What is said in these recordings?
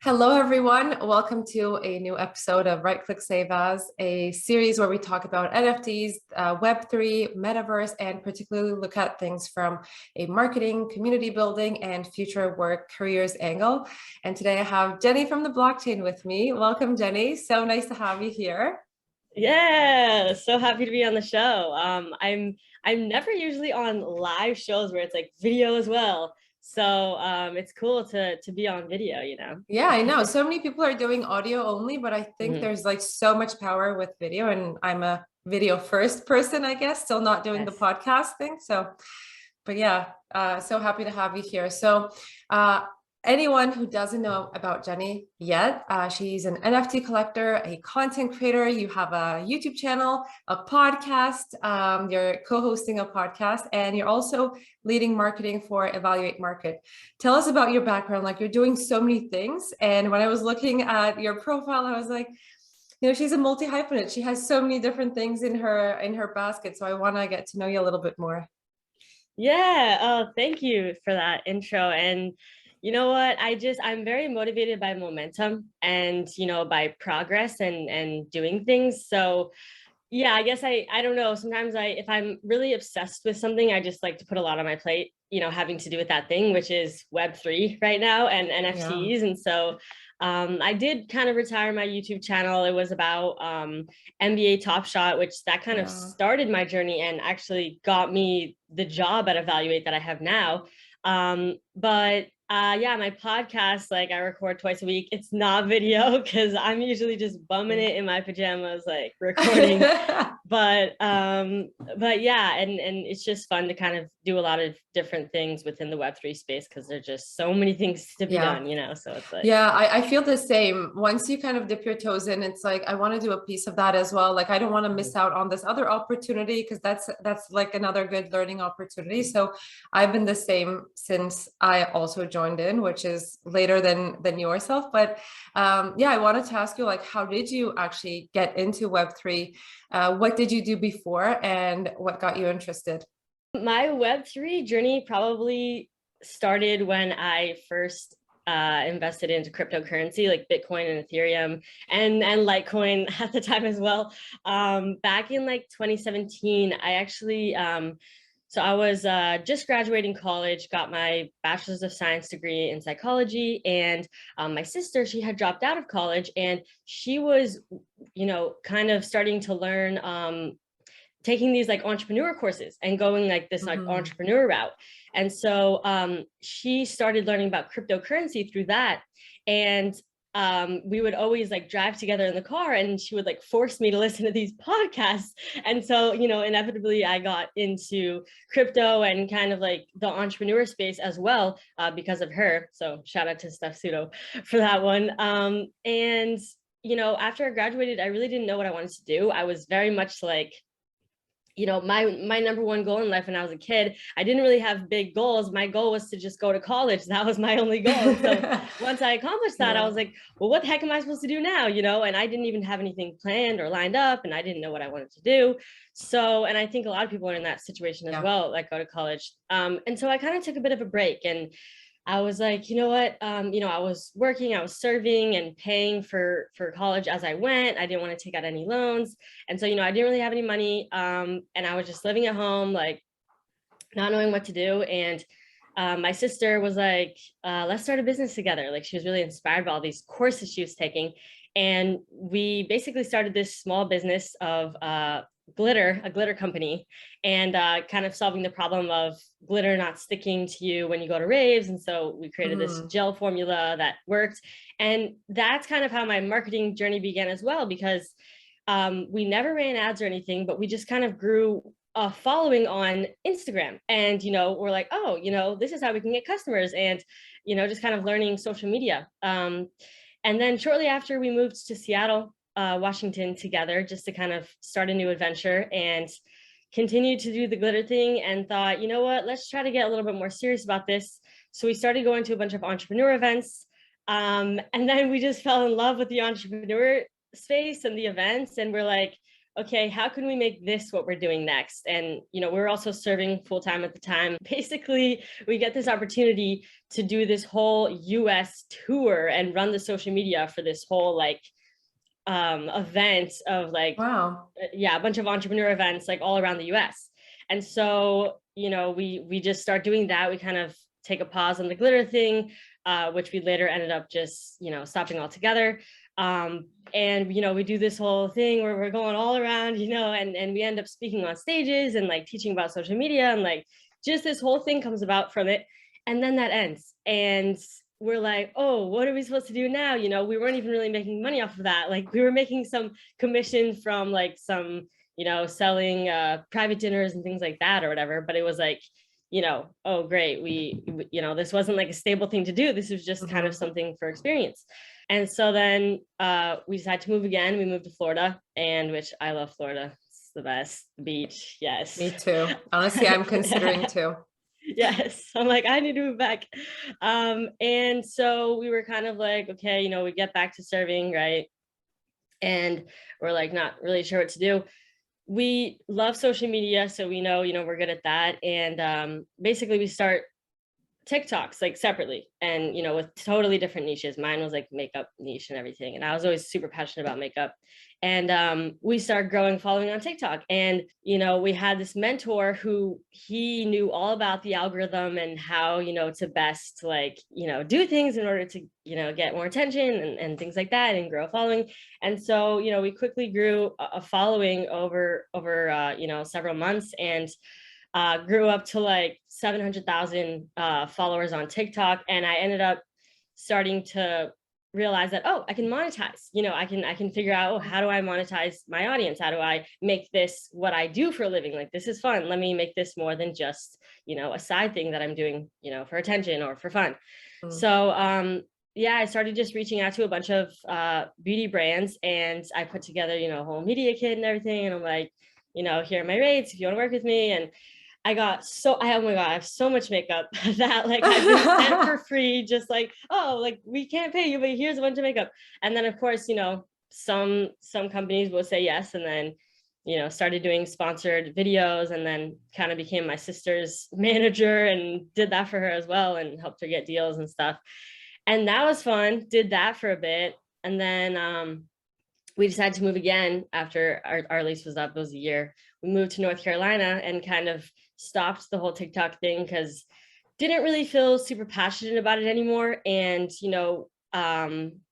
Hello, everyone. Welcome to a new episode of Right Click Save As, a series where we talk about NFTs, web3, metaverse, and particularly look at things from a marketing, community building, and future work careers angle. And today I have Jenny from the blockchain with me. Welcome, Jenny. So nice to have you here. Yeah, so happy to be on the show. I'm never usually on live shows where it's like video as well. So it's cool to be on video, you know. Yeah, I know. So many people are doing audio only, but I think Mhm. there's like so much power with video, and I'm a video first person, I guess, still not doing the Yes. podcast thing. But yeah, so happy to have you here. So uh, anyone who doesn't know about Jenny yet, she's an NFT collector, a content creator. You have a YouTube channel, a podcast. You're co-hosting a podcast, and you're also leading marketing for Evaluate Market. Tell us about your background. Like, you're doing so many things. And when I was looking at your profile, I was like, she's a multi-hyphenate. She has so many different things in her basket. So I want to get to know you a little bit more. Yeah, thank you for that intro. And you know what? I'm very motivated by momentum and, by progress and doing things. So yeah, I guess I don't know. Sometimes if I'm really obsessed with something, I just like to put a lot on my plate, having to do with that thing, which is Web3 right now and NFTs. Yeah. And so I did kind of retire my YouTube channel. It was about NBA Topshot, which that kind of Yeah. started my journey and actually got me the job at Evaluate that I have now. But yeah, my podcast, like I record twice a week. It's not video because I'm usually just bumming it in my pajamas, like recording. but yeah, and it's just fun to kind of do a lot of different things within the Web3 space because there's just so many things to be done, so it's like, yeah, I feel the same. Once you kind of dip your toes in, it's like I want to do a piece of that as well. Like, I don't want to miss out on this other opportunity because that's like another good learning opportunity. So I've been the same since I also joined in, which is later than yourself. But yeah, I wanted to ask you, like, how did you actually get into Web3? What did you do before, and what got you interested? my Web3 journey probably started when I first invested into cryptocurrency like Bitcoin and Ethereum and Litecoin at the time as well. Back in like 2017, I actually so I was just graduating college, got my bachelor's of science degree in psychology, and my sister, she had dropped out of college, and she was, kind of starting to learn taking these like entrepreneur courses and going like this like entrepreneur route. And so she started learning about cryptocurrency through that. And we would always like drive together in the car, and she would like force me to listen to these podcasts. And so, inevitably I got into crypto and kind of like the entrepreneur space as well because of her. So shout out to Steph Sutto for that one. And, after I graduated, I really didn't know what I wanted to do. I was very much like, my number one goal in life when I was a kid, I didn't really have big goals. My goal was to just go to college. That was my only goal. And so once I accomplished that, I was like, well, what the heck am I supposed to do now? And I didn't even have anything planned or lined up, and I didn't know what I wanted to do. So, and I think a lot of people are in that situation as well, like go to college. And so I kind of took a bit of a break, and I was like, you know what, I was working, I was serving and paying for college as I went. I didn't want to take out any loans. And so, I didn't really have any money. And I was just living at home, like not knowing what to do. And my sister was like, let's start a business together. Like, she was really inspired by all these courses she was taking. And we basically started this small business of a glitter company, and kind of solving the problem of glitter not sticking to you when you go to raves. And so we created this gel formula that worked. And that's kind of how my marketing journey began as well, because we never ran ads or anything, but we just kind of grew a following on Instagram. And, we're like, oh, this is how we can get customers, and, just kind of learning social media. And then shortly after, we moved to Seattle, Washington together, just to kind of start a new adventure and continue to do the glitter thing, and thought, you know what, let's try to get a little bit more serious about this. So we started going to a bunch of entrepreneur events. And then we just fell in love with the entrepreneur space and the events. And we're like, okay, how can we make this what we're doing next? And, we were also serving full time at the time. Basically, we get this opportunity to do this whole US tour and run the social media for this whole like event of like, Wow. a bunch of entrepreneur events like all around the US. And so, we just start doing that. We kind of take a pause on the glitter thing, which we later ended up just, stopping altogether. And, we do this whole thing where we're going all around, and we end up speaking on stages and like teaching about social media, and like just this whole thing comes about from it. And then that ends. And we're like, oh, what are we supposed to do now? We weren't even really making money off of that. Like we were making some commission from like some, selling private dinners and things like that or whatever. But it was like, oh, great. We this wasn't like a stable thing to do. This was just kind of something for experience. And so then we decided to move again. We moved to Florida, and which I love Florida. It's the best. The beach. Yes. Me too. Honestly, I'm considering too. Yes. I'm like, I need to move back. And so we were kind of like, okay, we get back to serving, right? And we're like, not really sure what to do. We love social media. So we know, we're good at that. And basically we start TikToks like separately and, with totally different niches. Mine was like makeup niche and everything. And I was always super passionate about makeup. And we started growing following on TikTok. And, we had this mentor who he knew all about the algorithm and how, to best like, do things in order to, get more attention and things like that and grow a following. And so, we quickly grew a following over several months, and grew up to like 700,000 followers on TikTok. And I ended up starting to realize that, oh, I can monetize, I can figure out, oh, how do I monetize my audience? How do I make this what I do for a living? Like, this is fun. Let me make this more than just, a side thing that I'm doing, for attention or for fun. So, I started just reaching out to a bunch of beauty brands, and I put together, a whole media kit and everything. And I'm like, here are my rates if you want to work with me. And oh my God, I have so much makeup that like I've been sent for free, just like, oh, like we can't pay you, but here's a bunch of makeup. And then of course, some companies will say yes, and then, started doing sponsored videos, and then kind of became my sister's manager and did that for her as well and helped her get deals and stuff. And that was fun. Did that for a bit. And then we decided to move again after our lease was up. It was a year. We moved to North Carolina and kind of stopped the whole TikTok thing because didn't really feel super passionate about it anymore. And,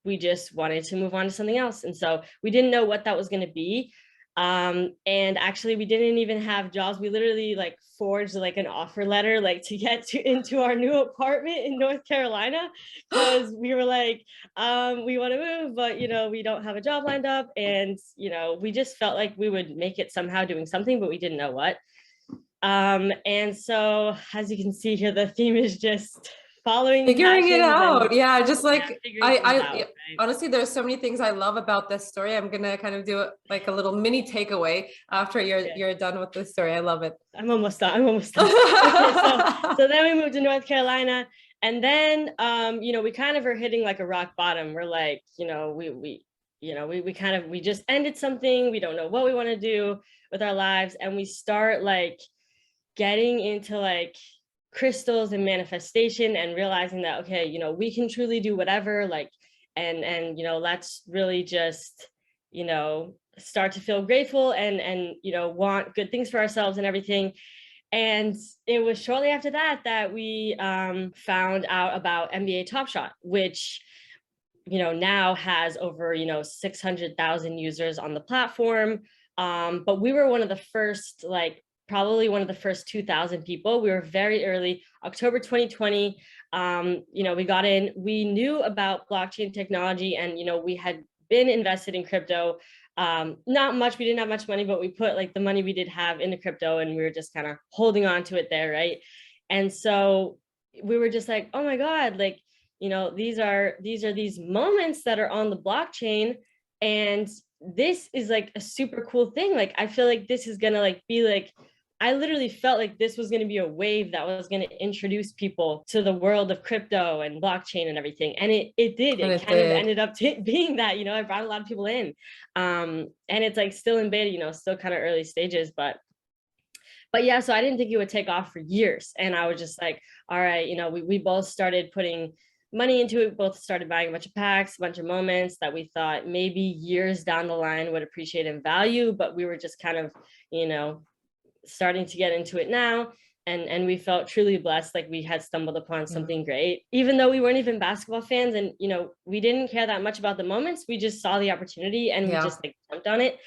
we just wanted to move on to something else. And so we didn't know what that was going to be. And actually we didn't even have jobs. We literally like forged like an offer letter, like to get into our new apartment in North Carolina, because we were like, we want to move, but, we don't have a job lined up. And, we just felt like we would make it somehow doing something, but we didn't know what. And so as you can see here, the theme is just figuring it out. Yeah, just like right? Honestly, there's so many things I love about this story. I'm gonna kind of do like a little mini takeaway after you're done with this story. I love it. I'm almost done. Okay, so then we moved to North Carolina, and then we kind of are hitting like a rock bottom. We're like, we just ended something. We don't know what we want to do with our lives, and we start like getting into like crystals and manifestation and realizing that, okay, we can truly do whatever, like, and let's really just, start to feel grateful and want good things for ourselves and everything. And it was shortly after that we found out about NBA Topshot, which, now has over, 600,000 users on the platform. But we were one of the first, probably one of the first 2,000 people. We were very early, October 2020. We got in, we knew about blockchain technology, and, we had been invested in crypto. Not much, we didn't have much money, but we put like the money we did have into crypto, and we were just kind of holding on to it there, right? And so we were just like, oh my God, like, these are these moments that are on the blockchain, and this is like a super cool thing. Like, I feel like this is gonna like be like I literally felt like this was going to be a wave that was going to introduce people to the world of crypto and blockchain and everything. And it did. And It it kind of did. ended up being that, you know, I brought a lot of people in. And it's like still in beta, you know, still kind of early stages, but yeah, so I didn't think it would take off for years. And I was just like, all right, you know, we both started putting money into it, both started buying a bunch of packs, a bunch of moments that we thought maybe years down the line would appreciate in value, but we were just kind of, you know, starting to get into it now. And we felt truly blessed, like we had stumbled upon something great, even though we weren't even basketball fans. And, you know, we didn't care that much about the moments. We just saw the opportunity and we just like jumped on it.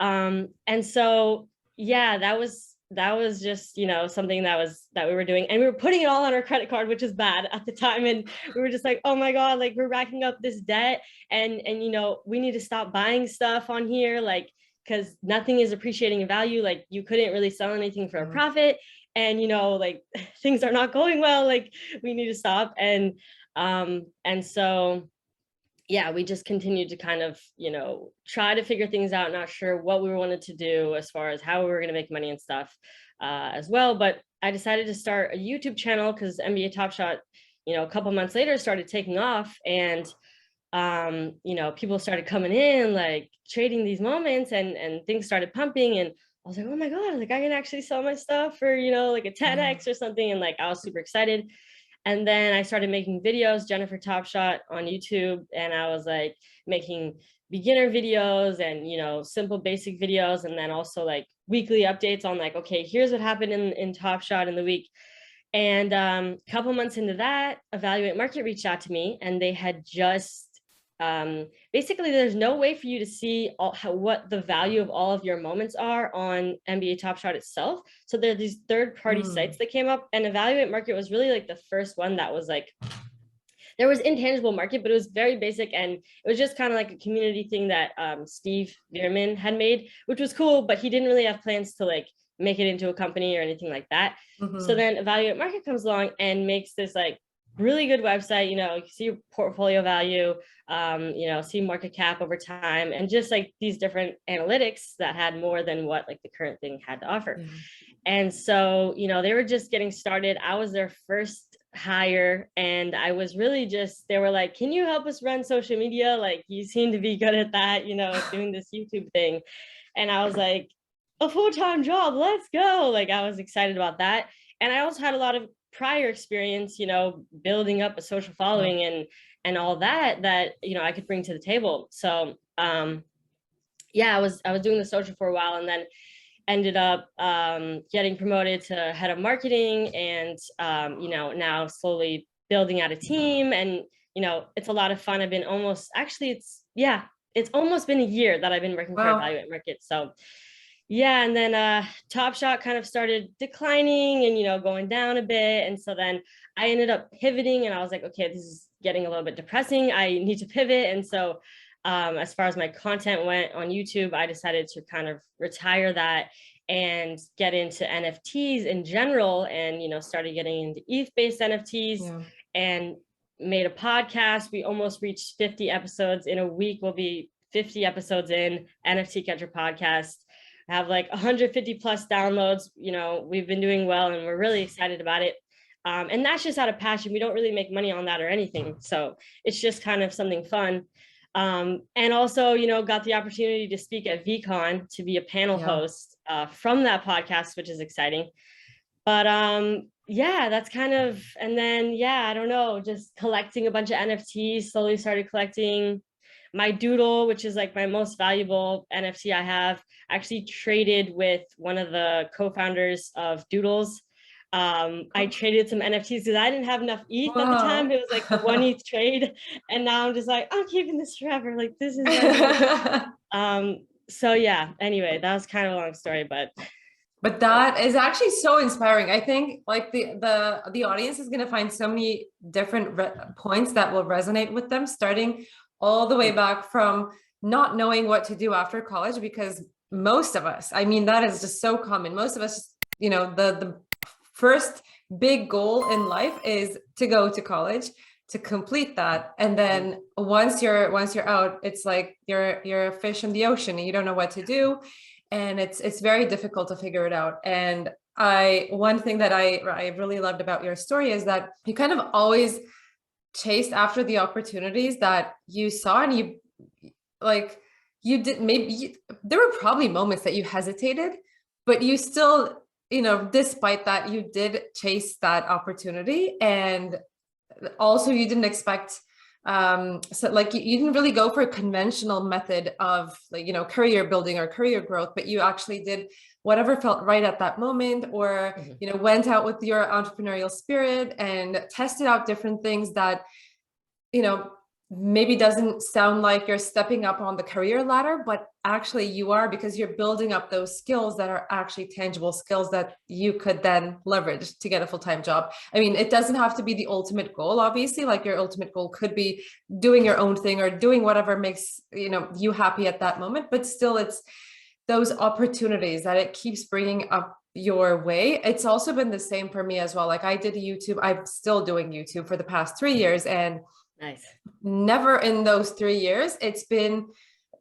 And so, yeah, that was just, you know, something that we were doing, and we were putting it all on our credit card, which is bad at the time. And we were just like, oh my God, like we're racking up this debt, and you know, we need to stop buying stuff on here, like, because nothing is appreciating in value. Like you couldn't really sell anything for a profit, and you know, like things are not going well, like we need to stop. And so yeah, we just continued to kind of, you know, try to figure things out, not sure what we wanted to do as far as how we were going to make money and stuff as well. But I decided to start a YouTube channel because NBA Topshot, you know, a couple months later started taking off, and you know, people started coming in, like trading these moments, and things started pumping. And I was like, oh my God, like I can actually sell my stuff for, you know, like a 10x or something. And like, I was super excited. And then I started making videos, Jennifer Topshot on YouTube. And I was like making beginner videos and, you know, simple basic videos. And then also like weekly updates on like, okay, here's what happened in Topshot in the week. And a couple months into that, Evaluate Market reached out to me, and they had just basically, there's no way for you to see what the value of all of your moments are on NBA Topshot itself. So there are these third-party sites that came up, and Evaluate Market was really like the first one that was like, there was intangible market, but it was very basic, and it was just kind of like a community thing that Steve Bierman had made, which was cool, but he didn't really have plans to like make it into a company or anything like that. So then Evaluate Market comes along and makes this like really good website, you know, you see your portfolio value, you know, see market cap over time, and just like these different analytics that had more than what like the current thing had to offer. And so, you know, they were just getting started. I was their first hire, and I was really just, they were like, can you help us run social media? Like, you seem to be good at that, you know, doing this YouTube thing. And I was like, a full-time job, let's go. Like, I was excited about that. And I also had a lot of prior experience, you know, building up a social following and all that, you know, I could bring to the table. So yeah, I was doing the social for a while, and then ended up getting promoted to head of marketing, and you know, now slowly building out a team. And you know, it's a lot of fun. I've been it's almost been a year that I've been working for Evaluate Market. So yeah, and then Topshot kind of started declining and, you know, going down a bit. And so then I ended up pivoting, and I was like, okay, this is getting a little bit depressing. I need to pivot. And so as far as my content went on YouTube, I decided to kind of retire that and get into NFTs in general, and, you know, started getting into ETH-based NFTs and made a podcast. We almost reached 50 episodes. In a week, we'll be 50 episodes in NFT Catcher Podcast. Have like 150 plus downloads. You know, we've been doing well, and we're really excited about it. And that's just out of passion. We don't really make money on that or anything. So it's just kind of something fun. And also, you know, got the opportunity to speak at VeeCon, to be a panel host from that podcast, which is exciting. But yeah, that's kind of, and then, yeah, I don't know, just collecting a bunch of NFTs, slowly started collecting my doodle, which is like my most valuable NFT I have. Actually traded with one of the co-founders of Doodles. I traded some NFTs because I didn't have enough ETH at the time. It was like a 1 ETH trade. And now I'm just like, I'm keeping this forever. Like, this is like, so yeah, anyway, that was kind of a long story, but that is actually so inspiring. I think like the audience is going to find so many different points that will resonate with them, starting all the way back from not knowing what to do after college, because most of us, I mean, that is just so common. Most of us, you know, the first big goal in life is to go to college, to complete that. And then once you're out, it's like you're a fish in the ocean and you don't know what to do. and it's very difficult to figure it out. And one thing that I really loved about your story is that you kind of always chased after the opportunities that you saw, and you like, you did, there were probably moments that you hesitated, but you still, despite that, you did chase that opportunity. And also you didn't expect, so like you didn't really go for a conventional method of, like, career building or career growth, but you actually did whatever felt right at that moment, or went out with your entrepreneurial spirit and tested out different things that maybe doesn't sound like you're stepping up on the career ladder, but actually you are, because you're building up those skills that are actually tangible skills that you could then leverage to get a full-time job. I mean, it doesn't have to be the ultimate goal, obviously. Like, your ultimate goal could be doing your own thing or doing whatever makes you happy at that moment, but still, it's those opportunities that it keeps bringing up your way. It's also been the same for me as well. Like, I did YouTube, I'm still doing YouTube for the past 3 years, and nice. Never in those 3 years it's been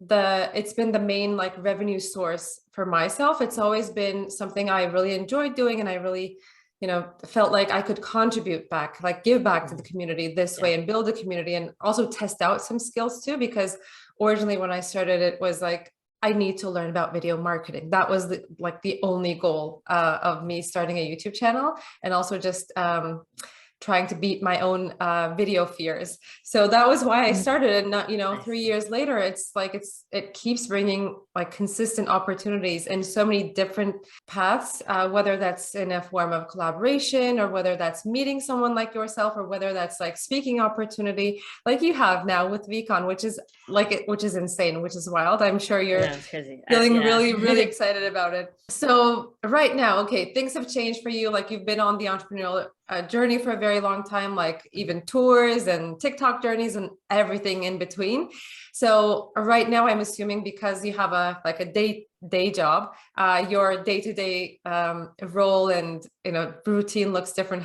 the main, like, revenue source for myself. It's always been something I really enjoyed doing, and I really felt like I could contribute back, like give back to the community this way, and build a community, and also test out some skills too, because originally when I started, it was like, I need to learn about video marketing. That was the only goal of me starting a YouTube channel, and also just trying to beat my own video fears. So that was why I started. And not, 3 years later, it's like, it keeps bringing like consistent opportunities in so many different paths, whether that's in a form of collaboration, or whether that's meeting someone like yourself, or whether that's like speaking opportunity like you have now with VeeCon, which is insane, which is wild. I'm sure you're feeling really, really excited about it. So right now, okay, things have changed for you. Like, you've been on the entrepreneurial journey for a very long time, like even tours and TikTok journeys and everything in between. So right now, I'm assuming, because you have a day job, your day-to-day role and routine looks different.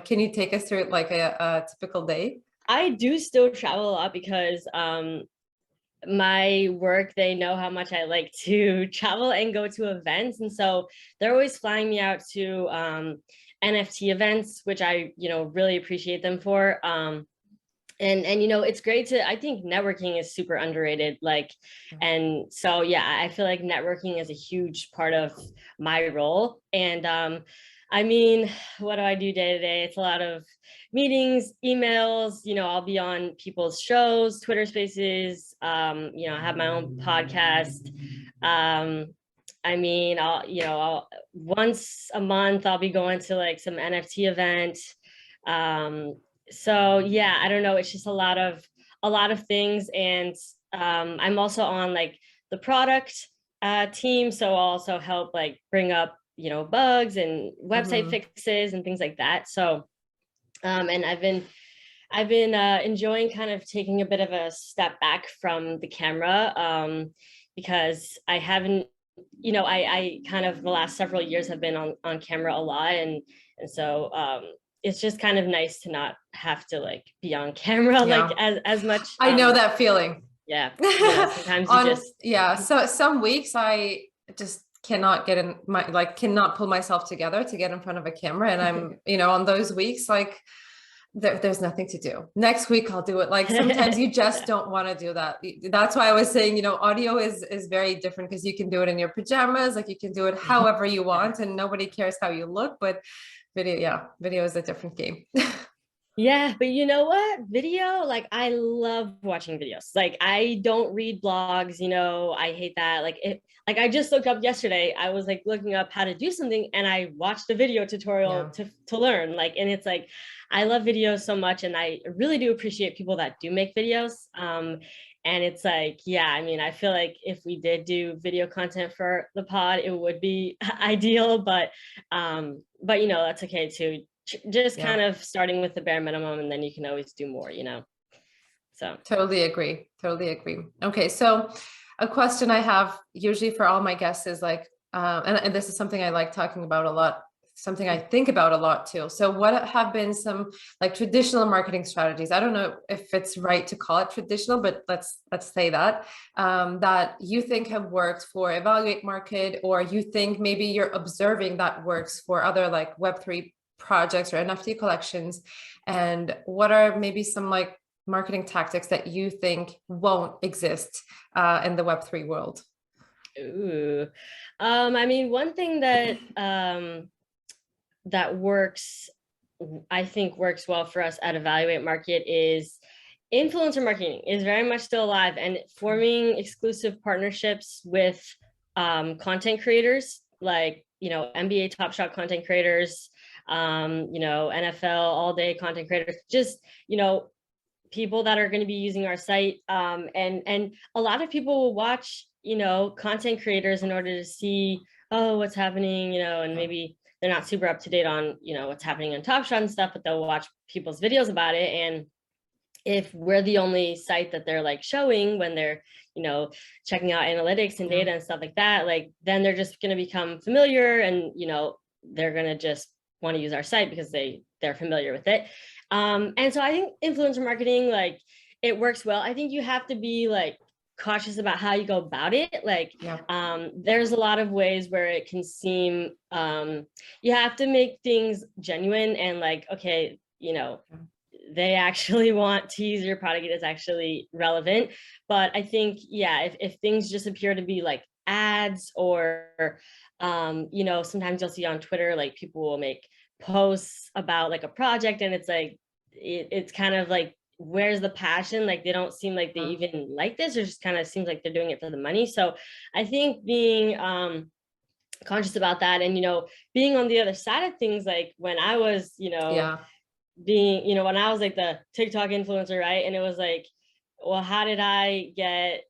Can you take us through it, like a typical day? I do still travel a lot because my work, they know how much I like to travel and go to events, and so they're always flying me out to NFT events, which I really appreciate them for. And it's great to, I think networking is super underrated. Like, and so yeah, I feel like networking is a huge part of my role. And I mean, what do I do day to day? It's a lot of meetings, emails, I'll be on people's shows, Twitter spaces, I have my own podcast. I mean, I'll once a month I'll be going to like some NFT event. So yeah, I don't know. It's just a lot of things. And I'm also on like the product team. So I'll also help like bring up, bugs and website fixes and things like that. So, and I've been enjoying kind of taking a bit of a step back from the camera, because I haven't, I kind of the last several years have been on camera a lot. And so it's just kind of nice to not have to like be on camera like as much. I know that feeling. Yeah. Sometimes So some weeks I just cannot cannot pull myself together to get in front of a camera. And I'm, on those weeks, like, there's nothing to do. Next week I'll do it. Like, sometimes you just don't want to do that. That's why I was saying, audio is very different, because you can do it in your pajamas, like you can do it however you want, and nobody cares how you look. But video is a different game. Yeah, but you know what? Video, like, I love watching videos. Like, I don't read blogs, I hate that. Like, I just looked up yesterday, I was like looking up how to do something, and I watched a video tutorial to learn. Like, and it's like, I love videos so much, and I really do appreciate people that do make videos. And it's like, yeah, I mean, I feel like if we did do video content for the pod, it would be ideal, but that's okay too. Just kind of starting with the bare minimum, and then you can always do more, so. Totally agree. Okay. So a question I have usually for all my guests is like, and this is something I like talking about a lot something I think about a lot too. So what have been some like traditional marketing strategies? I don't know if it's right to call it traditional, but let's say that that you think have worked for evaluate market, or you think maybe you're observing that works for other like Web3 projects or NFT collections. And what are maybe some like marketing tactics that you think won't exist in the Web3 world? Ooh. I mean, one thing that that works, I think works well for us at Evaluate Market is influencer marketing is very much still alive, and forming exclusive partnerships with content creators like, NBA Topshot content creators, NFL all day content creators, just, people that are going to be using our site. And a lot of people will watch, content creators in order to see, oh, what's happening, and maybe they're not super up to date on, what's happening on Top Shot and stuff, but they'll watch people's videos about it. And if we're the only site that they're like showing when they're, checking out analytics and data and stuff like that, like then they're just going to become familiar, and, they're going to just want to use our site because they're familiar with it. And so I think influencer marketing, like, it works well. I think you have to be like cautious about how you go about it. Like, there's a lot of ways where it can seem, you have to make things genuine and like, okay, they actually want to use your product, it is actually relevant. But I think, if things just appear to be like ads or, sometimes you'll see on Twitter, like people will make posts about like a project, and it's like, it's kind of like, where's the passion? Like, they don't seem like they even like this, or just kind of seems like they're doing it for the money. So I think being conscious about that, and, being on the other side of things, like when I was, being, when I was like the TikTok influencer, right? And it was like, well, how did I get,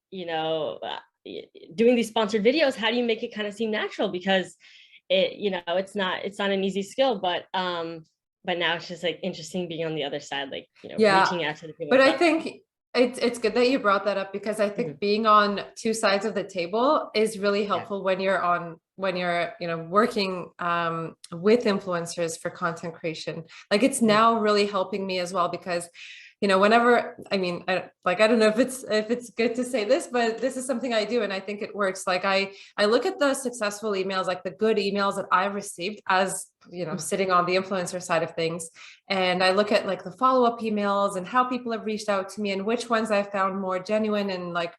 doing these sponsored videos? How do you make it kind of seem natural? Because it, it's not an easy skill, but now it's just like interesting being on the other side, like, reaching out to the people. But I think it's good that you brought that up, because I think being on two sides of the table is really helpful when you're working with influencers for content creation. Like, it's now really helping me as well, because whenever, I don't know if it's good to say this, but this is something I do, and I think it works. Like, I look at the successful emails, like the good emails that I've received as, sitting on the influencer side of things. And I look at like the follow-up emails and how people have reached out to me and which ones I found more genuine and like,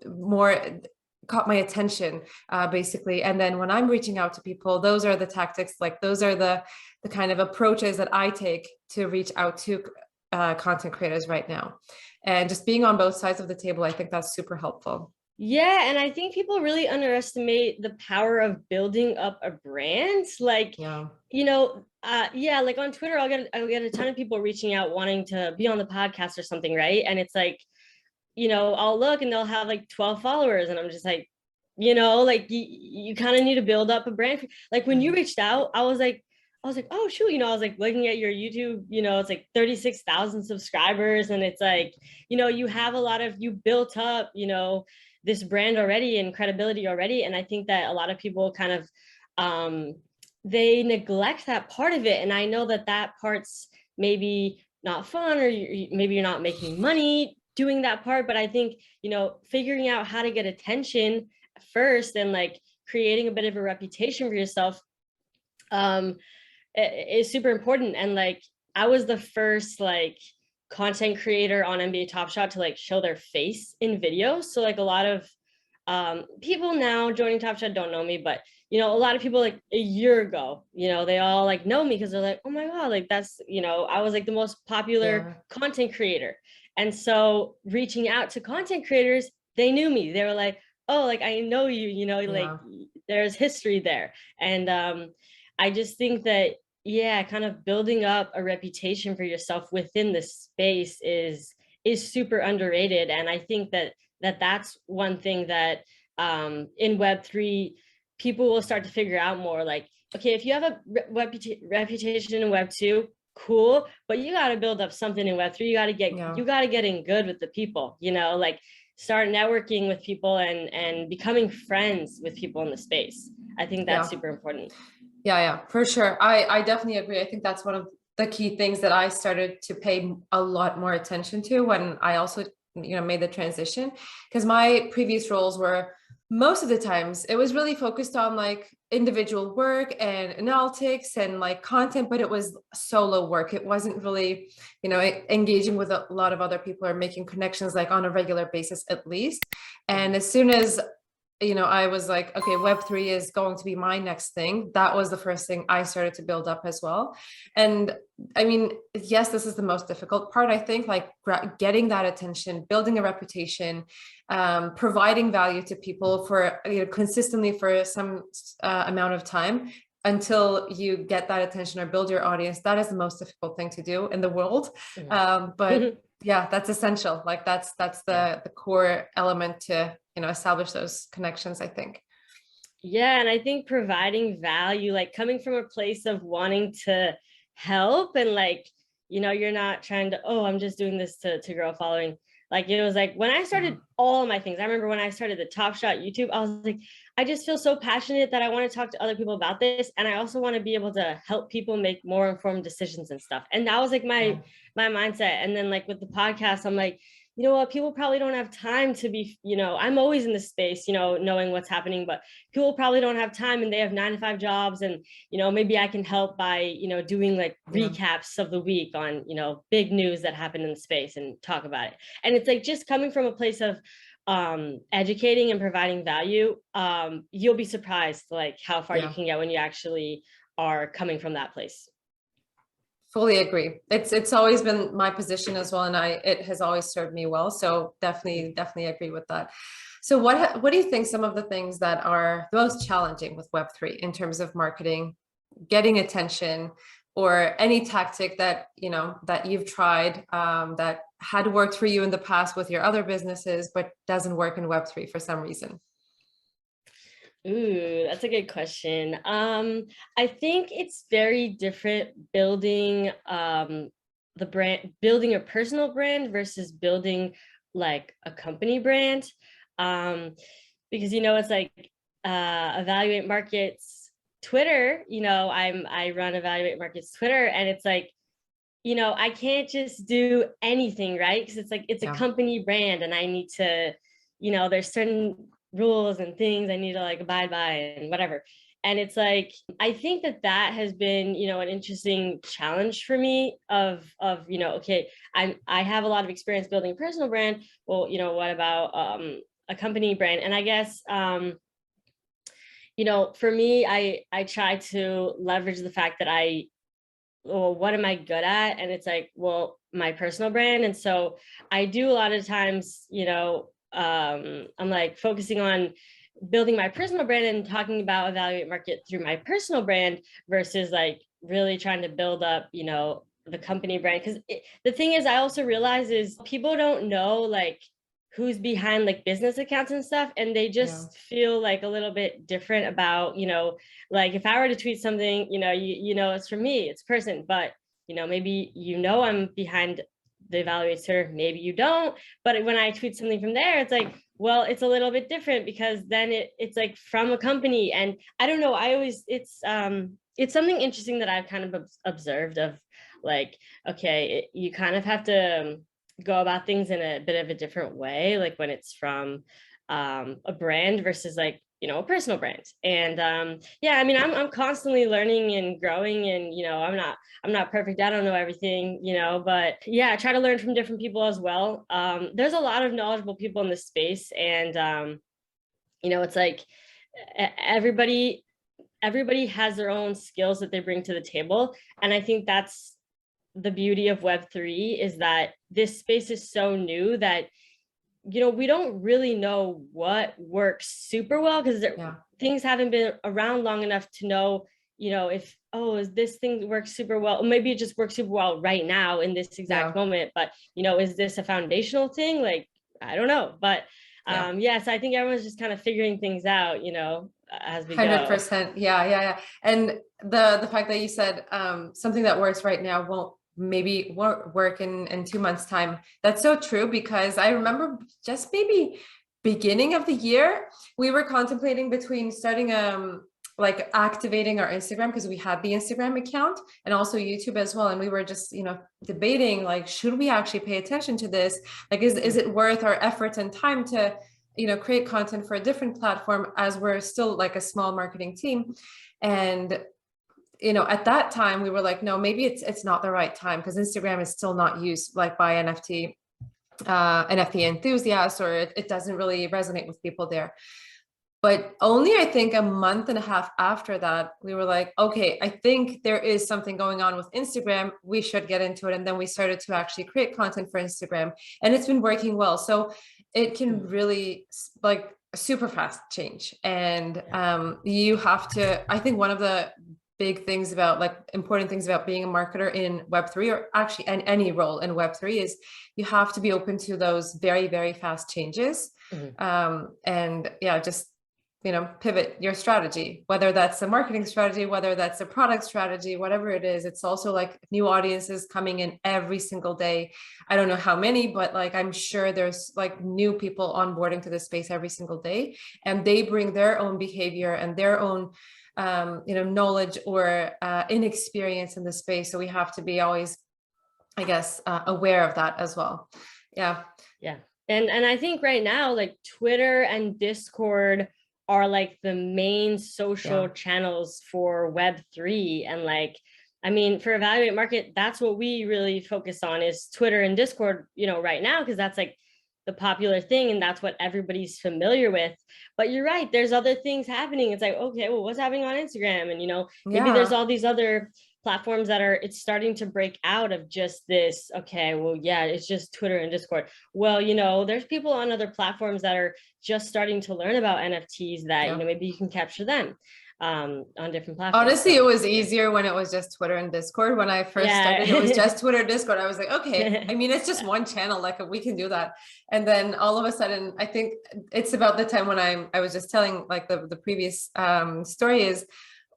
more caught my attention, basically. And then when I'm reaching out to people, those are the tactics, like those are the kind of approaches that I take to reach out to content creators right now. And just being on both sides of the table, I think that's super helpful. Yeah, and I think people really underestimate the power of building up a brand. Like, like on Twitter, I'll get a ton of people reaching out wanting to be on the podcast or something, right? And it's like, I'll look and they'll have like 12 followers, and I'm just like, like you kind of need to build up a brand. Like when you reached out, I was like, oh shoot, I was like looking at your YouTube, it's like 36,000 subscribers, and it's like, you have you built up, this brand already and credibility already. And I think that a lot of people kind of, they neglect that part of it. And I know that part's maybe not fun, or maybe you're not making money doing that part, but I think, figuring out how to get attention first and like creating a bit of a reputation for yourself, is super important. And like, I was the first like content creator on NBA Topshot to like show their face in videos. So like a lot of people now joining Topshot don't know me, but a lot of people like a year ago, they all like know me because they're like, oh my God, like that's, I was like the most popular content creator. And so reaching out to content creators, they knew me. They were like, oh, like I know you, like there's history there. And I just think that, kind of building up a reputation for yourself within the space is super underrated. And I think that's one thing that in Web3, people will start to figure out more. Like, okay, if you have a reputation in Web2, cool, but you got to build up something in Web3. You got to get in good with the people, like start networking with people and becoming friends with people in the space. I think that's super important. Yeah, for sure. I definitely agree. I think that's one of the key things that I started to pay a lot more attention to when I also, made the transition. Because my previous roles were, most of the times it was really focused on like individual work and analytics and like content, but it was solo work. It wasn't really, engaging with a lot of other people or making connections like on a regular basis at least. And as soon as I was like, okay, Web3 is going to be my next thing. That was the first thing I started to build up as well. And I mean, yes, this is the most difficult part, I think, like getting that attention, building a reputation, providing value to people for, consistently for some amount of time until you get that attention or build your audience. That is the most difficult thing to do in the world. But yeah, that's essential. Like that's the core element to, establish those connections, I think. Yeah, and I think providing value, like coming from a place of wanting to help and like, you're not trying to, oh, I'm just doing this to grow a following. Like it was like when I started all of my things, I remember when I started the Topshot YouTube, I was like, I just feel so passionate that I want to talk to other people about this. And I also want to be able to help people make more informed decisions and stuff. And that was like my mindset. And then like with the podcast, I'm like, you know what, people probably don't have time to be, I'm always in the space, knowing what's happening, but people probably don't have time and they have 9 to 5 jobs. And, maybe I can help by, doing like recaps of the week on, big news that happened in the space and talk about it. And it's like just coming from a place of educating and providing value, you'll be surprised like how far you can get when you actually are coming from that place. Fully agree. It's always been my position as well, and it has always served me well. So definitely agree with that. So what do you think some of the things that are the most challenging with Web3 in terms of marketing, getting attention, or any tactic that that you've tried that had worked for you in the past with your other businesses, but doesn't work in Web3 for some reason? Ooh, that's a good question. I think it's very different building the brand, building a personal brand versus building like a company brand. Because it's like Evaluate Markets Twitter, I run Evaluate Markets Twitter, and it's like, I can't just do anything, right? Because it's like it's a company brand and I need to, there's certain rules and things I need to like abide by and whatever. And it's like, I think that has been, an interesting challenge for me of, okay, I have a lot of experience building a personal brand. Well, what about a company brand? And I guess, for me, I try to leverage the fact that well, what am I good at? And it's like, well, my personal brand. And so I do a lot of times, I'm like focusing on building my personal brand and talking about Evaluate Market through my personal brand versus like really trying to build up, the company brand. Because the thing is, I also realize is people don't know like who's behind like business accounts and stuff, and they just feel like a little bit different about, like if I were to tweet something, it's for me, it's person, but maybe I'm behind the evaluator, maybe you don't. But when I tweet something from there, it's like, well, it's a little bit different because then it's like from a company. And I don't know, it's something interesting that I've kind of observed of like, okay, you kind of have to go about things in a bit of a different way, like when it's from a brand versus like, a personal brand. And I mean, I'm constantly learning and growing, and I'm not perfect, I don't know everything, but I try to learn from different people as well. There's a lot of knowledgeable people in this space, and it's like everybody has their own skills that they bring to the table. And I think that's the beauty of Web3, is that this space is so new that we don't really know what works super well, because things haven't been around long enough to know, if, is this thing works super well, or maybe it just works super well right now in this exact moment, but is this a foundational thing? Like, I don't know. But so I think everyone's just kind of figuring things out, as we 100%. Yeah. And the fact that you said something that works right now won't work in 2 months time. That's so true, because I remember just maybe beginning of the year, we were contemplating between starting like activating our Instagram, because we had the Instagram account and also YouTube as well. And we were just, debating, like, should we actually pay attention to this? Like, is it worth our efforts and time to, create content for a different platform, as we're still like a small marketing team? And at that time we were like, no, maybe it's not the right time, because Instagram is still not used like by NFT enthusiasts, or it doesn't really resonate with people there. But only, I think, a month and a half after that, we were like, okay, I think there is something going on with Instagram. We should get into it. And then we started to actually create content for Instagram, and it's been working well. So it can really like super fast change. And you have to, I think one of the big things about, like, important things about being a marketer in Web3, or actually in any role in Web3, is you have to be open to those very, very fast changes. And yeah, just pivot your strategy, whether that's a marketing strategy, whether that's a product strategy, whatever it is. It's also like new audiences coming in every single day. I don't know how many, but like, I'm sure there's like new people onboarding to this space every single day, and they bring their own behavior and their own knowledge or inexperience in the space. So we have to be always, I guess, aware of that as well. Yeah. And I think right now, like, Twitter and Discord are like the main social channels for Web3. And like, I mean, for Evaluate Market, that's what we really focus on, is Twitter and Discord, right now, because that's like the popular thing and that's what everybody's familiar with. But you're right, there's other things happening. It's like, okay, well, what's happening on Instagram? And maybe there's all these other platforms that it's starting to break out of just this, okay, well, yeah, it's just Twitter and Discord. Well, there's people on other platforms that are just starting to learn about NFTs that, maybe you can capture them on different platforms. Honestly, it was easier when it was just Twitter and Discord. When I first started, it was just Twitter, Discord. I was like, okay, I mean, it's just one channel, like we can do that. And then all of a sudden, I think it's about the time when I was just telling, like, the previous story, is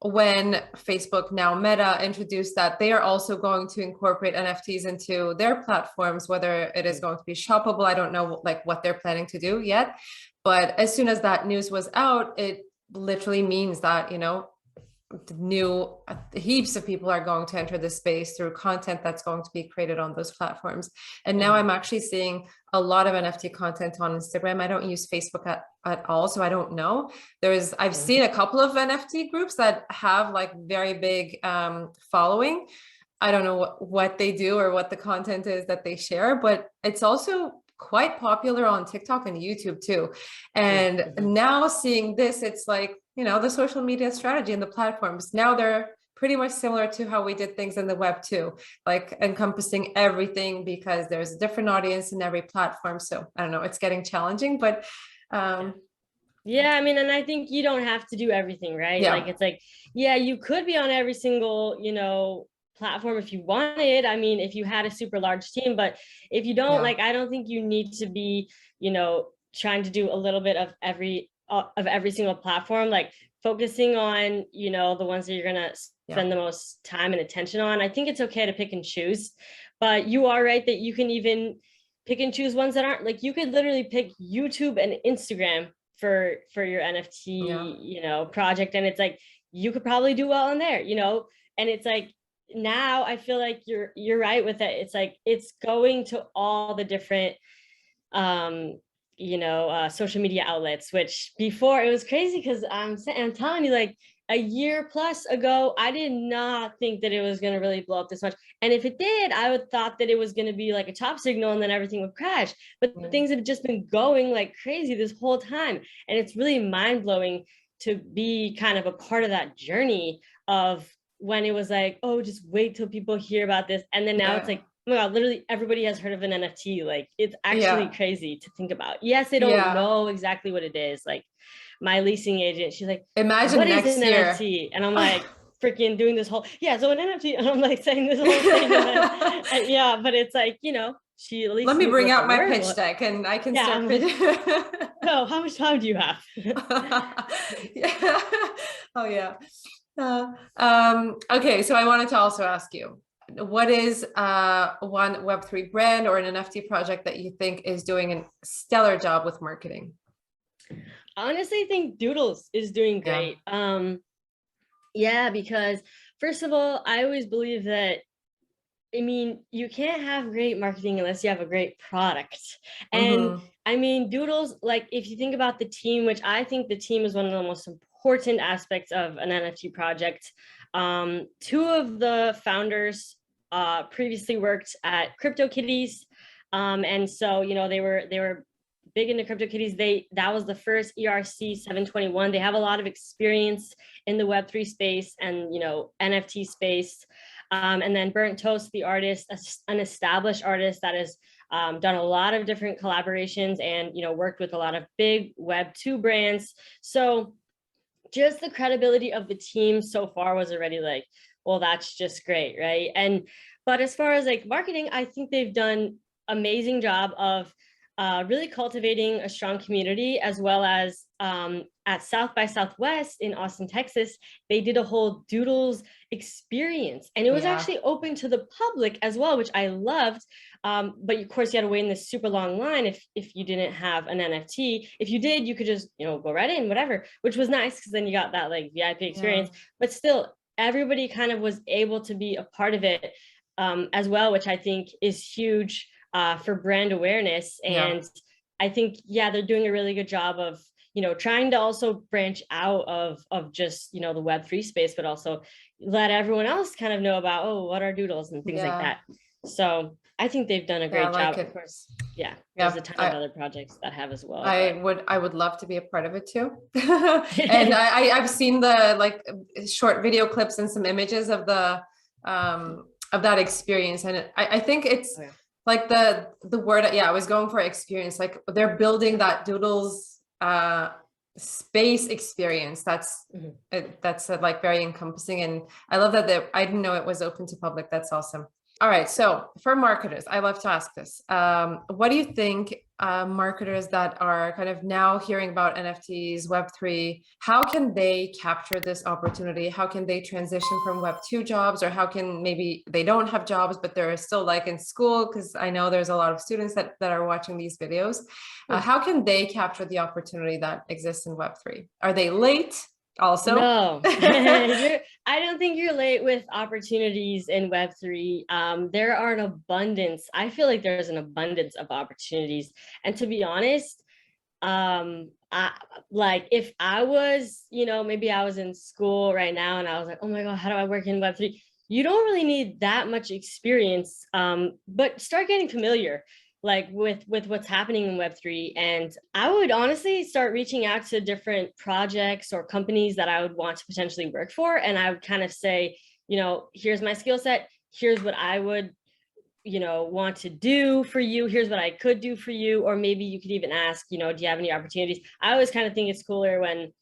when Facebook, now Meta, introduced that they are also going to incorporate NFTs into their platforms, whether it is going to be shoppable. I don't know like what they're planning to do yet, but as soon as that news was out, it literally means that, new heaps of people are going to enter this space through content that's going to be created on those platforms. And now I'm actually seeing a lot of NFT content on Instagram. I don't use Facebook at all, so I don't know. I've seen a couple of NFT groups that have like very big following. I don't know what they do or what the content is that they share, but it's also quite popular on TikTok and YouTube too. And now seeing this, it's like, the social media strategy and the platforms, now they're pretty much similar to how we did things in the web too, like encompassing everything, because there's a different audience in every platform. So I don't know, it's getting challenging, but yeah, I mean, and I think you don't have to do everything, right? Like, it's like, yeah, you could be on every single, platform if you wanted. I mean, if you had a super large team, but if you don't, like, I don't think you need to be, trying to do a little bit of every single platform, like focusing on, the ones that you're going to spend the most time and attention on. I think it's okay to pick and choose, but you are right that you can even pick and choose ones that aren't, like, you could literally pick YouTube and Instagram for your NFT, project. And it's like, you could probably do well on there, and it's like, now I feel like you're right with it. It's like, it's going to all the different, social media outlets, which before it was crazy, because I'm telling you, like, a year plus ago, I did not think that it was going to really blow up this much. And if it did, I would thought that it was going to be like a top signal and then everything would crash. But things have just been going like crazy this whole time. And it's really mind blowing to be kind of a part of that journey of when it was like, oh, just wait till people hear about this. And then now it's like, oh my God, literally everybody has heard of an NFT. Like, it's actually crazy to think about. Yes, they don't know exactly what it is. Like, my leasing agent, she's like, imagine what next is an year? NFT? And I'm like, freaking doing this whole, so an NFT. And I'm like saying this whole thing. And but it's like, she at least, let me bring out my pitch deck and I can start. No, how much time do you have? Oh yeah. Okay, so I wanted to also ask you, what is one Web3 brand or an NFT project that you think is doing a stellar job with marketing? I honestly think Doodles is doing great. Yeah, because first of all, I always believe that, I mean, you can't have great marketing unless you have a great product. And Mm-hmm. I mean, Doodles, like if you think about the team, which I think the team is one of the most important aspects of an NFT project. Two of the founders previously worked at CryptoKitties. And so, they were big into CryptoKitties. That was the first ERC 721. They have a lot of experience in the Web3 space and, NFT space. And then Burnt Toast, the artist, an established artist that has done a lot of different collaborations and, worked with a lot of big Web2 brands. So just the credibility of the team so far was already like, well, that's just great, right? But as far as like marketing, I think they've done amazing job of really cultivating a strong community, as well as at South by Southwest in Austin, Texas, they did a whole Doodles experience, and it was Yeah. actually open to the public as well, which I loved. But of course, you had to wait in this super long line if you didn't have an NFT. If you did, you could just go right in, whatever, which was nice because then you got that like VIP experience. Yeah. But still, everybody kind of was able to be a part of it as well, which I think is huge for brand awareness. Yeah. And I think, yeah, they're doing a really good job of, trying to also branch out of just, the Web3 space, but also let everyone else kind of know about, oh, what are Doodles and things like Yeah. that. So I think they've done a Yeah, great I like job. it. Of course, yeah, Yeah. there's a ton of other projects that have as well. I would love to be a part of it too. And I've seen the like short video clips and some images of that experience. And I think it's like the word, yeah, I was going for experience. Like they're building that Doodles space experience. That's like very encompassing. And I love that I didn't know it was open to public. That's awesome. All right. So for marketers, I love to ask this. What do you think marketers that are kind of now hearing about NFTs, Web3, how can they capture this opportunity? How can they transition from Web2 jobs, or how can maybe they don't have jobs, but they're still like in school? Because I know there's a lot of students that are watching these videos. How can they capture the opportunity that exists in Web3? Are they late? Also, no, I don't think you're late with opportunities in Web3. There are an abundance. I feel like there's an abundance of opportunities. And to be honest, like if I was, maybe I was in school right now and I was like, oh my God, how do I work in Web3? You don't really need that much experience, but start getting familiar like with what's happening in Web3. And I would honestly start reaching out to different projects or companies that I would want to potentially work for. And I would kind of say, here's my skill set. Here's what I would, want to do for you. Here's what I could do for you. Or maybe you could even ask, do you have any opportunities? I always kind of think it's cooler when,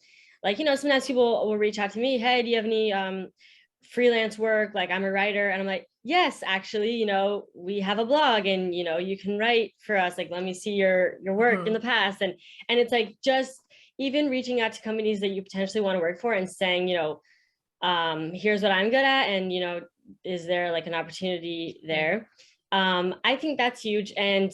like, sometimes people will reach out to me, hey, do you have any freelance work? Like, I'm a writer. And I'm like, yes, actually, we have a blog and, you can write for us. Like, let me see your work in the past. And it's like, just even reaching out to companies that you potentially want to work for and saying, here's what I'm good at. And, is there like an opportunity there? I think that's huge. And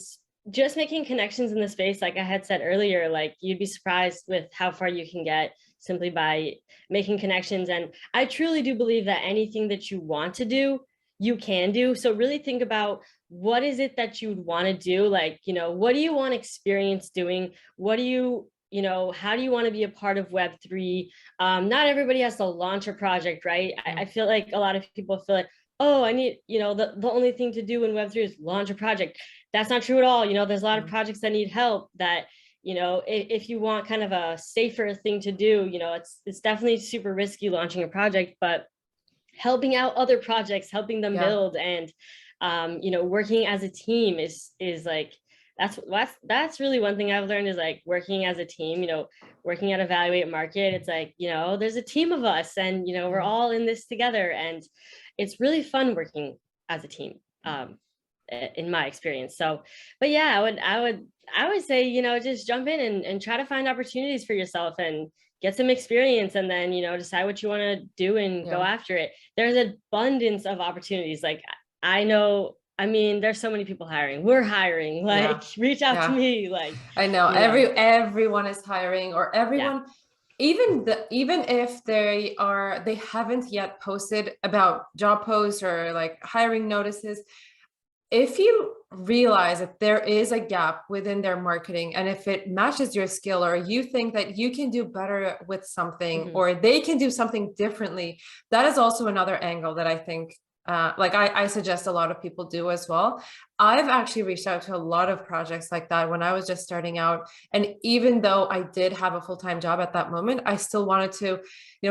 just making connections in the space, like I had said earlier, like you'd be surprised with how far you can get simply by making connections. And I truly do believe that anything that you want to do, you can do. So really think about what is it that you would want to do? Like, what do you want experience doing? What do you, how do you want to be a part of Web3? Not everybody has to launch a project, right? I feel like a lot of people feel like, oh, I need, the only thing to do in Web3 is launch a project. That's not true at all. There's a lot of projects that need help that, if you want kind of a safer thing to do, it's definitely super risky launching a project, but helping out other projects, helping them build and, working as a team is like, that's really one thing I've learned is like working as a team, working at Evaluate Market. It's like, there's a team of us and, we're all in this together. And it's really fun working as a team, in my experience. So, but yeah, I would say, just jump in and try to find opportunities for yourself and get some experience and then, decide what you want to do and go after it. There's an abundance of opportunities. Like there's so many people hiring. We're hiring, like reach out to me. Like I know everyone is hiring or everyone. even if they haven't yet posted about job posts or like hiring notices, if you realize that there is a gap within their marketing, and if it matches your skill, or you think that you can do better with something, or they can do something differently, that is also another angle that I think I suggest a lot of people do as well. I've actually reached out to a lot of projects like that when I was just starting out. And even though I did have a full-time job at that moment, I still wanted to,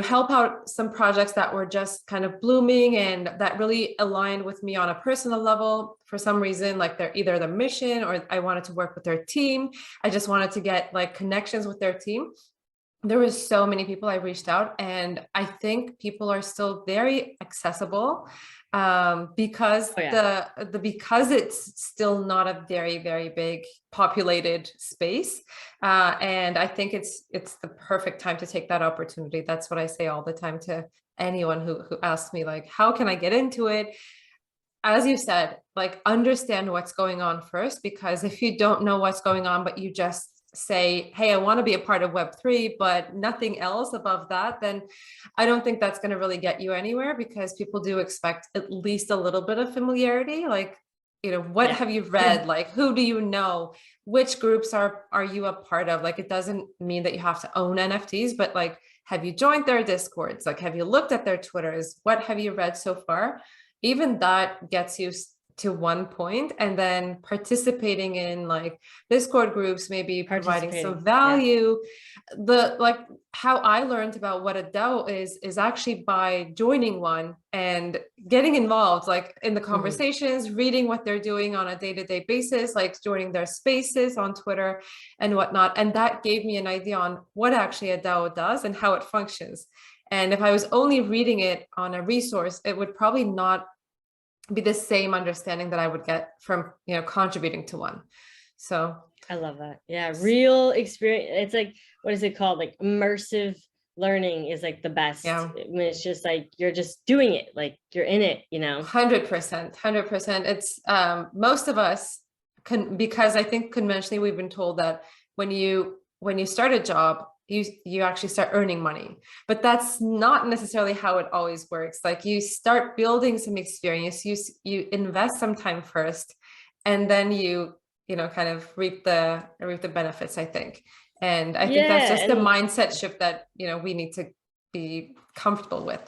help out some projects that were just kind of blooming and that really aligned with me on a personal level. For some reason, like they're either the mission, or I wanted to work with their team. I just wanted to get like connections with their team. There was so many people I reached out, and I think people are still very accessible, because because it's still not a very, very big populated space. And I think it's the perfect time to take that opportunity. That's what I say all the time to anyone who asks me, like, how can I get into it? As you said, like, understand what's going on first, because if you don't know what's going on, but you just say, hey, I want to be a part of Web3, but nothing else above that, then I don't think that's going to really get you anywhere, because people do expect at least a little bit of familiarity. Like, what have you read? Like, who do you know? Which groups are you a part of? Like, it doesn't mean that you have to own NFTs, but like, have you joined their Discords? Like, have you looked at their Twitters? What have you read so far? Even that gets you to one point, and then participating in like Discord groups, maybe providing some value. Like, how I learned about what a DAO is actually by joining one and getting involved, like in the conversations, reading what they're doing on a day-to-day basis, like joining their spaces on Twitter and whatnot. And that gave me an idea on what actually a DAO does and how it functions. And if I was only reading it on a resource, it would probably not be the same understanding that I would get from, contributing to one. So I love that. Yeah. Real experience. It's like, what is it called? Like immersive learning is like the best. Yeah. When it's just like, you're just doing it, like you're in it, 100%. It's most of us because I think conventionally we've been told that when you start a job, you actually start earning money, but that's not necessarily how it always works. Like, you start building some experience, you invest some time first, and then you kind of reap the benefits, I think. And I think that's just the mindset shift that we need to be comfortable with.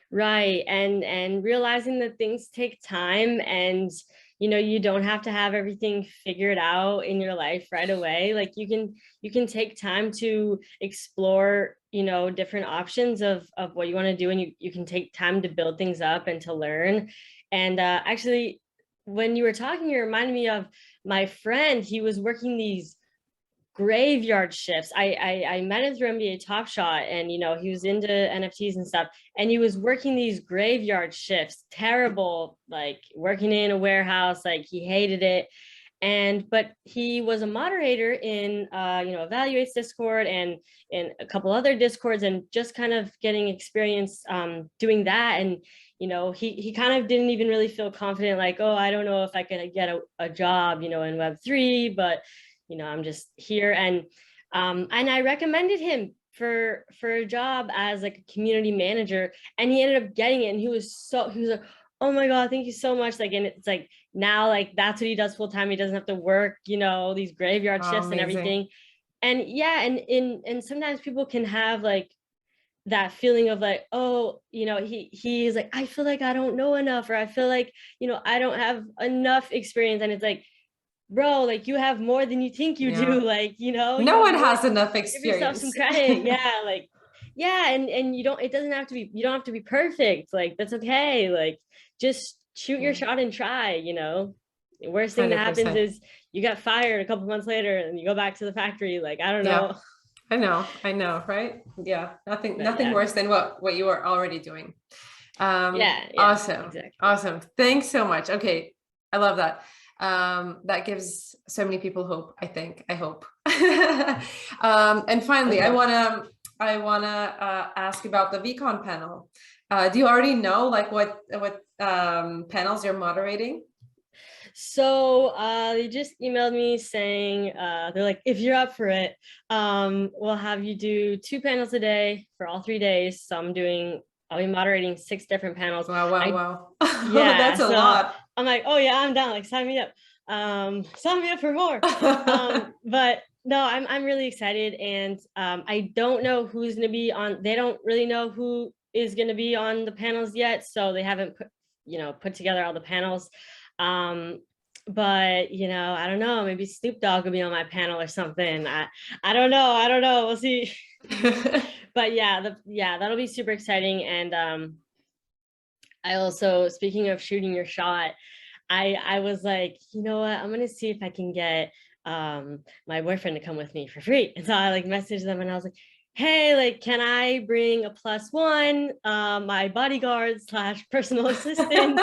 Right. And realizing that things take time, and you don't have to have everything figured out in your life right away. Like, you can take time to explore, different options of what you want to do. And you can take time to build things up and to learn. And actually, when you were talking, you reminded me of my friend. He was working these graveyard shifts. I met him through NBA Topshot, and he was into NFTs and stuff, and he was working these graveyard shifts, terrible, like working in a warehouse, like he hated it. But he was a moderator in Evaluate's Discord and in a couple other Discords, and just kind of getting experience doing that. And he kind of didn't even really feel confident, like, oh, I don't know if I could get a job in Web3, but I'm just here. And I recommended him for a job as like a community manager, and he ended up getting it. And he was like, oh my God, thank you so much. Like, and it's like, now, like, that's what he does full time. He doesn't have to work, these graveyard shifts and everything. And yeah, and sometimes people can have like that feeling of like, oh, he's like, I feel like I don't know enough, or I feel like, I don't have enough experience. And it's like, bro, like, you have more than you think you do. Like, no one has enough experience. Give yourself some credit. Yeah. Like, yeah. And you don't have to be perfect. Like, that's okay. Like, just shoot your shot and try. The worst thing 100%. That happens is you got fired a couple months later and you go back to the factory. Like, I don't know. I know. Right. Yeah. Nothing worse than what you are already doing. Awesome. Exactly. Awesome. Thanks so much. Okay. I love that. That gives so many people hope, I hope. And finally, I want to ask about the VeeCon panel. Do you already know like what panels you're moderating? So they just emailed me saying, they're like, if you're up for it, we'll have you do 2 panels a day for all 3 days. So I'll be moderating 6 different panels. Wow. Yeah, That's a so lot. I'm like, oh yeah, I'm down. Like, sign me up. Sign me up for more. But no, I'm really excited, and I don't know who's going to be on. They don't really know who is going to be on the panels yet, so they haven't put together all the panels. But I don't know. Maybe Snoop Dogg will be on my panel or something. I don't know. We'll see. But yeah, that'll be super exciting. And I also, speaking of shooting your shot, I was like, you know what, I'm gonna see if I can get my boyfriend to come with me for free. And so I like messaged them and I was like, hey, like, can I bring a +1, my bodyguard / personal assistant?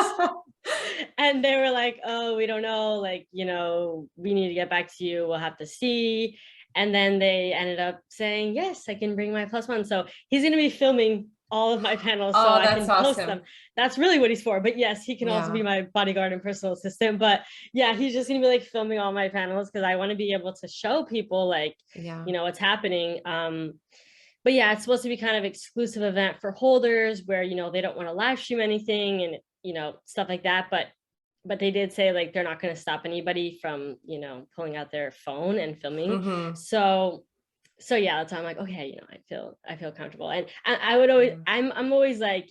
And they were like, oh, we don't know, like, we need to get back to you, we'll have to see. And then they ended up saying, yes, I can bring my +1. So he's going to be filming all of my panels, so I can post them. That's really what he's for. But yes, he can also be my bodyguard and personal assistant. But yeah, he's just going to be like filming all my panels, because I want to be able to show people like, what's happening. But yeah, it's supposed to be kind of exclusive event for holders where, they don't want to live stream anything and, stuff like that. But they did say like, they're not going to stop anybody from, pulling out their phone and filming. So yeah, that's why I'm like, okay, I feel comfortable. And I would always, I'm always like,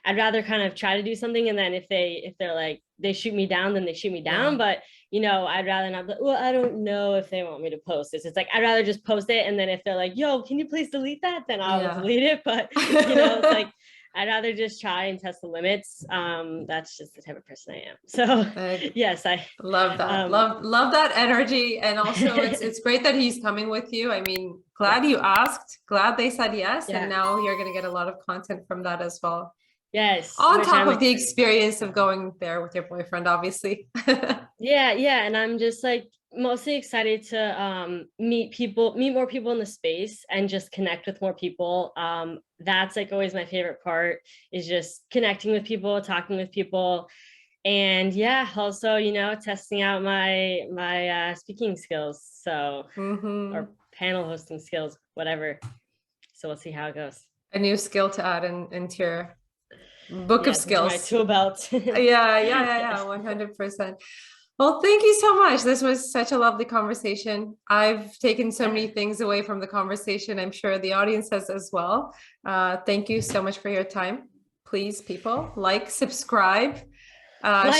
I'd rather kind of try to do something, and then if they're like, they shoot me down, then they shoot me down. But I'd rather not. Well, I don't know if they want me to post this. It's like, I'd rather just post it, and then if they're like, yo, can you please delete that, then I'll delete it. But it's like, I'd rather just try and test the limits. That's just the type of person I am. So yes, I love that. Love that energy. And also it's great that he's coming with you. I mean, glad you asked, glad they said yes. And now you're going to get a lot of content from that as well. Yes. On top of the experience of going there with your boyfriend, obviously. Yeah. And I'm just like mostly excited to meet more people in the space and just connect with more people. That's like always my favorite part, is just connecting with people, talking with people. And yeah, also, testing out my speaking skills. So, or panel hosting skills, whatever. So we'll see how it goes. A new skill to add into your book of skills. My tool belt. Yeah. 100%. Well, thank you so much. This was such a lovely conversation. I've taken so many things away from the conversation. I'm sure the audience has as well. Thank you so much for your time. Please, people, like, subscribe,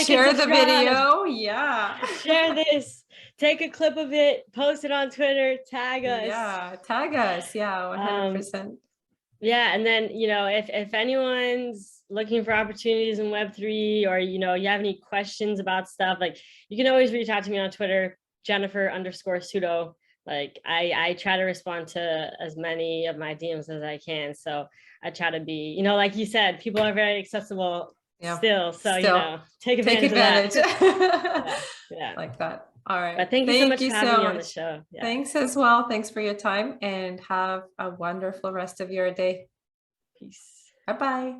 share the video. Share this. Take a clip of it, post it on Twitter, tag us. Yeah, tag us. Yeah, 100%. Yeah, and then, if anyone's looking for opportunities in Web3, or, you have any questions about stuff, like, you can always reach out to me on Twitter, Jennifer_Sutto. Like, I try to respond to as many of my DMs as I can. So I try to be, like you said, people are very accessible still. So, take advantage of that. Yeah. Like that. All right. But thank you so much for having me on the show. Yeah. Thanks as well. Thanks for your time, and have a wonderful rest of your day. Peace. Bye-bye.